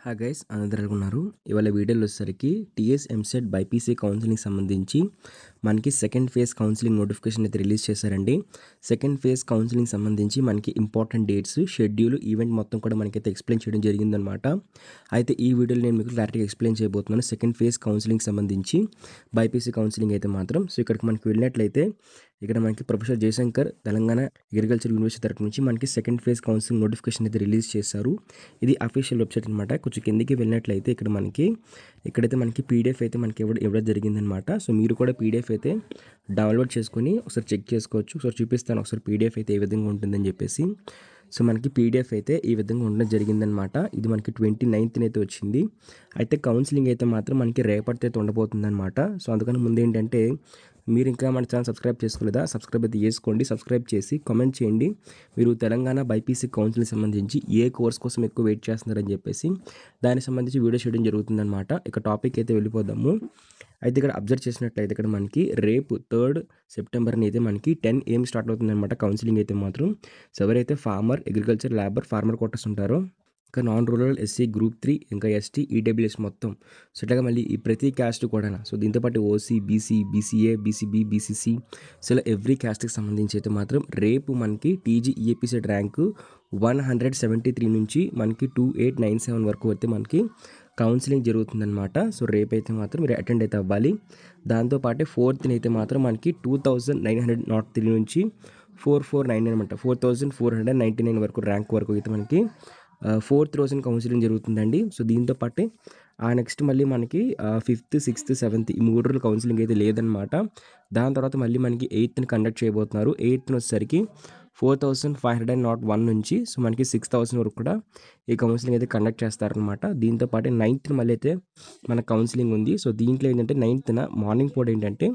Hi guys అందరూ ఎలా ఉన్నారు? ఇవాళ వీడియోలో వచ్చేసరికి టీఎస్ ఎంసెట్ బైపీసీ కౌన్సిలింగ్ సంబంధించి మనకి సెకండ్ ఫేజ్ కౌన్సిలింగ్ నోటిఫికేషన్ అయితే రిలీజ్ చేశారండి. సెకండ్ ఫేజ్ కౌన్సిలింగ్ సంబంధించి మనకి ఇంపార్టెంట్ డేట్స్, షెడ్యూల్, ఈవెంట్ మొత్తం కూడా మనకైతే ఎక్స్ప్లెయిన్ చేయడం జరిగిందనమాట. అయితే ఈ వీడియోలో నేను మీకు క్లారిటీగా ఎక్స్ప్లెయిన్ చేయబోతున్నాను సెకండ్ ఫేజ్ కౌన్సిలింగ్ సంబంధించి బైపీసీ కౌన్సిలింగ్ అయితే మాత్రం. సో ఇక్కడికి మనకి వెళ్ళినట్లయితే ఇక్కడ మనకి professor Jayashankar Telangana agriculture university తరపు నుంచి మనకి సెకండ్ ఫేజ్ కౌన్సిలింగ్ నోటిఫికేషన్ అయితే రిలీజ్ చేశారు. ఇది అఫీషియల్ వెబ్సైట్ అనమాట. కొంచెం కిందికి వెళ్ళినట్లయితే ఇక్కడైతే మనకి పీడిఎఫ్ అయితే మనకి ఇవ్వడం జరిగిందనమాట. సో మీరు కూడా పీడిఎఫ్ అయితే డౌన్లోడ్ చేసుకొని ఒకసారి చెక్ చేసుకోవచ్చు. ఒకసారి చూపిస్తాను ఒకసారి పీడిఎఫ్ అయితే ఏ విధంగా ఉంటుందని చెప్పేసి. సో మనకి పీడిఎఫ్ అయితే ఈ విధంగా ఉండడం జరిగిందనమాట. ఇది మనకి 29th అయితే వచ్చింది. అయితే కౌన్సిలింగ్ అయితే మాత్రం మనకి రేపటితో అయితే ఉండబోతుందన్నమాట. సో అందుకని ముందు ఏంటంటే మీరు ఇంకా మన ఛానల్ సబ్స్క్రైబ్ చేసుకోలేదా? సబ్స్క్రైబ్ అయితే చేసుకోండి. సబ్స్క్రైబ్ చేసి కామెంట్ చేయండి మీరు తెలంగాణ బైపీసీ కౌన్సిలింగ్ సంబంధించి ఏ కోర్స్ కోసం ఎక్కువ వెయిట్ చేస్తున్నారని చెప్పేసి. దానికి సంబంధించి వీడియో చేయడం జరుగుతుందన్నమాట. ఇక టాపిక్ అయితే వెళ్ళిపోదాము. అయితే ఇక్కడ అబ్జర్వ్ చేసినట్లయితే ఇక్కడ మనకి రేపు 3rd సెప్టెంబర్ని అయితే మనకి 10 AM స్టార్ట్ అవుతుందన్నమాట కౌన్సిలింగ్ అయితే మాత్రం. సో ఎవరైతే ఫార్మర్, అగ్రికల్చర్, లేబర్, ఫార్మర్ కోటర్స్ ఉంటారో, ఇంకా నాన్ రూరల్, ఎస్సీ, గ్రూప్ 3, ఇంకా ఎస్టీ, ఈడబ్ల్యూఎస్ మొత్తం. సో ఇట్లాగా మళ్ళీ ఈ ప్రతి క్యాస్ట్ కూడా, సో దీంతో పాటు OC, BC, BCA, BCB, BCC, so ఇలా ఎవ్రీ క్యాస్ట్కి సంబంధించి అయితే మాత్రం రేపు మనకి టీజీ ఈఏపీ సెట్ ర్యాంకు 173 నుంచి మనకి 2897 వరకు అయితే మనకి కౌన్సిలింగ్ జరుగుతుందన్నమాట. సో రేపు అయితే మాత్రం మీరు అటెండ్ అయితే అవ్వాలి. దాంతోపాటే 4th అయితే మాత్రం మనకి 2903 నుంచి 4499 అనమాట, 4499 వరకు ర్యాంక్ వరకు అయితే మనకి 4th రోజున కౌన్సిలింగ్ జరుగుతుందండి. సో దీంతో పాటే నెక్స్ట్ మళ్ళీ మనకి 5th, 6th, 7th ఈ 3 రోజులు కౌన్సిలింగ్ అయితే లేదనమాట. దాని తర్వాత మళ్ళీ మనకి 8th కండక్ట్ చేయబోతున్నారు. 8th వచ్చేసరికి 4501 నుంచి సో మనకి 6000 వరకు కూడా ఈ కౌన్సిలింగ్ అయితే కండక్ట్ చేస్తారనమాట. దీంతో పాటు 9th మళ్ళీ అయితే మన కౌన్సిలింగ్ ఉంది. సో దీంట్లో ఏంటంటే 9th మార్నింగ్ పూట ఏంటంటే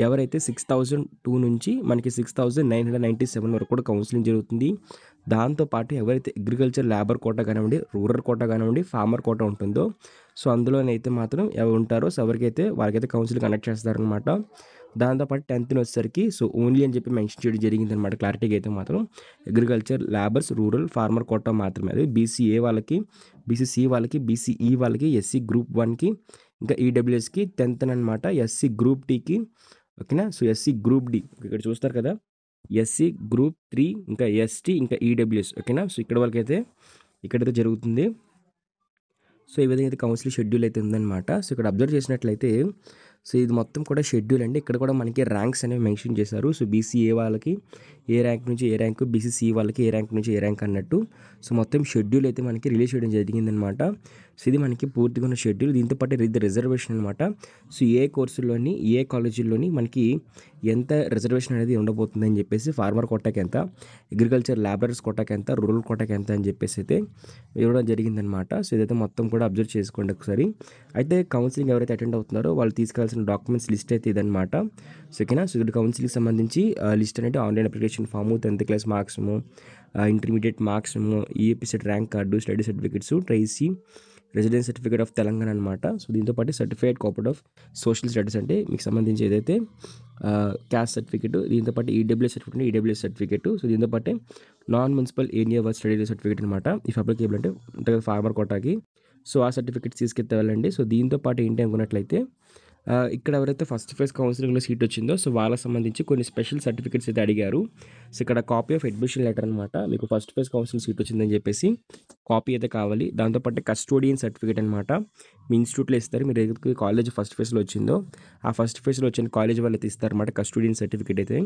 ఎవరైతే 6002 నుంచి మనకి 6997 వరకు కూడా కౌన్సిలింగ్ జరుగుతుంది. దాంతోపాటు ఎవరైతే అగ్రికల్చర్ లేబర్ కోటా కానివ్వండి, రూరల్ కోటా కానివ్వండి, ఫార్మర్ కోటా ఉంటుందో సో అందులోనైతే మాత్రం ఎవరు ఉంటారో సో ఎవరికైతే వాళ్ళకైతే కౌన్సిలింగ్ కండక్ట్ చేస్తారనమాట. దాంతోపాటు 10th వచ్చేసరికి సో ఓన్లీ అని చెప్పి మెన్షన్ చేయడం జరిగిందనమాట. క్లారిటీగా అయితే మాత్రం agriculture, labours, rural, farmer quota మాత్రమే. అది బీసీఏ వాళ్ళకి, బీసీసీ వాళ్ళకి, బీసీఈ వాళ్ళకి, ఎస్సీ గ్రూప్ 1కి, ఇంకా ఈడబ్ల్యూఎస్కి 10th అనమాట. ఎస్సీ గ్రూప్ టీకి, ఓకేనా. సో ఎస్సీ గ్రూప్ డి ఇక్కడ చూస్తారు కదా, ఎస్సీ గ్రూప్ 3, ఇంకా ఎస్టీ, ఇంకా ఈడబ్ల్యూఎస్, ఓకేనా. సో ఇక్కడ వాళ్ళకైతే ఇక్కడైతే జరుగుతుంది. సో ఈ విధంగా అయితే కౌన్సిలింగ్ షెడ్యూల్ అయితే ఉందన్నమాట. సో ఇక్కడ అబ్జర్వ్ చేసినట్లయితే సో ఇది మొత్తం కూడా షెడ్యూల్ అండి. ఇక్కడ కూడా మనకి ర్యాంక్స్ అనేవి మెన్షన్ చేశారు. సో బీసీఏ వాళ్ళకి ఏ ర్యాంక్ నుంచి ఏ ర్యాంకు, బీసీసీ వాళ్ళకి ఏ ర్యాంక్ నుంచి ఏ ర్యాంక్ అన్నట్టు సో మొత్తం షెడ్యూల్ అయితే మనకి రిలీజ్ చేయడం జరిగిందనమాట. సో ఇది మనకి పూర్తిగా ఉన్న షెడ్యూల్. దీంతో పాటు ఇది రిజర్వేషన్ అనమాట. సో ఏ కోర్సుల్లోని, ఏ కాలేజీల్లోని మనకి ఎంత రిజర్వేషన్ అనేది ఉండబోతుందని చెప్పేసి, ఫార్మర్ కోటాకి ఎంత, అగ్రికల్చర్ లేబరర్స్ కోటాకి ఎంత, రూరల్ కోటాకి ఎంత అని చెప్పేసి అయితే ఇవ్వడం జరిగిందనమాట. సో ఇదైతే మొత్తం కూడా అబ్జర్వ్ చేసుకోండి ఒకసారి. అయితే కౌన్సిలింగ్ ఎవరైతే అటెండ్ అవుతున్నారో వాళ్ళు తీసుకెళ్లాల్సిన డాక్యుమెంట్స్ లిస్ట్ అయితే ఇదనమాట. సో ఓకేనా. సో ఇక్కడ కౌన్సిలింగ్ సంబంధించి లిస్ట్ అనేది ఆన్లైన్ అప్లికేషన్ ఫాము, 10th క్లాస్ మార్క్స్ము, ఇంటర్మీడియట్ మార్క్స్ము, EAP CET rank card, study certificates, ట్రైసీ రెసిడెన్స్ సర్టిఫికేట్ ఆఫ్ తెలంగాణ అనమాట. సో దీంతోపాటు certified cooperative of social status అంటే మీకు సంబంధించి ఏదైతే క్యాస్ట్ సర్టిఫికేట్, దీంతోపాటు EWS certificate, EWS certificate, so దీంతోపాటు non municipal area work study certificate అనమాట. ఇఫ్ అప్లికేబుల్ అంటే ఉంటుంది కదా ఫార్మర్ కోటాకి, సో ఆ సర్టిఫికేట్స్ తీసుకెళ్ళండి. సో దీంతో పాటు ఏంటి అనుకున్నట్లయితే ఇక్కడ ఎవరైతే ఫస్ట్ ఫేజ్ కౌన్సిలింగ్లో సీట్ వచ్చిందో సో వాళ్ళకి సంబంధించి కొన్ని స్పెషల్ సర్టిఫికేట్స్ అయితే అడిగారు. సో ఇక్కడ కాపీ ఆఫ్ అడ్మిషన్ లెటర్ అనమాట. మీకు ఫస్ట్ ఫేజ్ కౌన్సిలింగ్ సీట్ వచ్చిందని చెప్పేసి కాపీ అయితే కావాలి. దాంతోపాటు కస్టోడియన్ సర్టిఫికేట్ అనమాట. మీ ఇన్స్టిట్యూట్లో ఇస్తారు. మీరు ఏదైతే కాలేజ్ ఫస్ట్ ఫేజ్లో వచ్చిందో ఆ ఫస్ట్ ఫేజ్లో వచ్చిన కాలేజ్ వాళ్ళు అయితే ఇస్తారన్నమాట కస్టోడియన్ సర్టిఫికేట్ అయితే.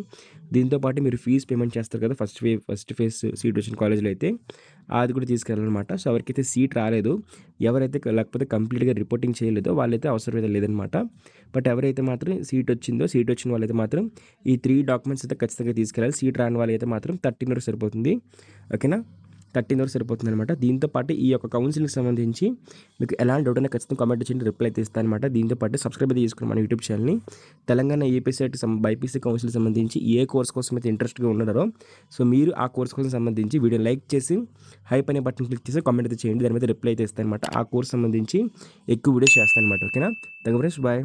దీంతోపాటు మీరు ఫీజు పేమెంట్ చేస్తారు కదా ఫస్ట్ ఫేజ్ సీట్ వచ్చిన కాలేజ్లో అయితే అది కూడా తీసుకెళ్ళాలన్నమాట. సో ఎవరికైతే సీట్ రాలేదు, ఎవరైతే లేకపోతే కంప్లీట్గా రిపోర్టింగ్ చేయలేదో వాళ్ళైతే అవసరం అయితే లేదనమాట. బట్ ఎవరైతే మాత్రం సీట్ వచ్చిన వాళ్ళైతే మాత్రం ఈ 3 డాక్యుమెంట్స్ అయితే ఖచ్చితంగా తీసుకెళ్ళాలి. సీట్ రాని వాళ్ళైతే మాత్రం 13 వరకు సరిపోతుంది, ఓకేనా. 13 వరకు సరిపోతుంది అనమాట. దీంతోపాటు ఈ యొక్క కౌన్సిలింగ్కి సంబంధించి మీకు ఎలాంటి డౌట్ అయినా ఖచ్చితంగా కామెంట్ చేయండి, రిప్లై అయితే ఇస్తాను అనమాట. దీంతోపాటు సబ్స్క్రైబ్ అయితే చేసుకుని మన యూట్యూబ్ ఛానల్ని. Telangana AP set BiPC counselling సంబంధించి ఏ కోర్స్ కోసం అయితే ఇంట్రెస్ట్గా ఉన్నారో సో మీరు ఆ కోర్స్ కోసం సంబంధించి వీడియో లైక్ చేసి హైప్ అనే బటన్ క్లిక్ చేసి కామెంట్ అయితే చేయండి. దాని మీద రిప్లై అయితే ఇస్తాను అనమాట. ఆ కోర్స్ సంబంధించి ఎక్కువ వీడియోస్ చేస్తాను అనమాట, ఓకేనా. Thank you friends, bye.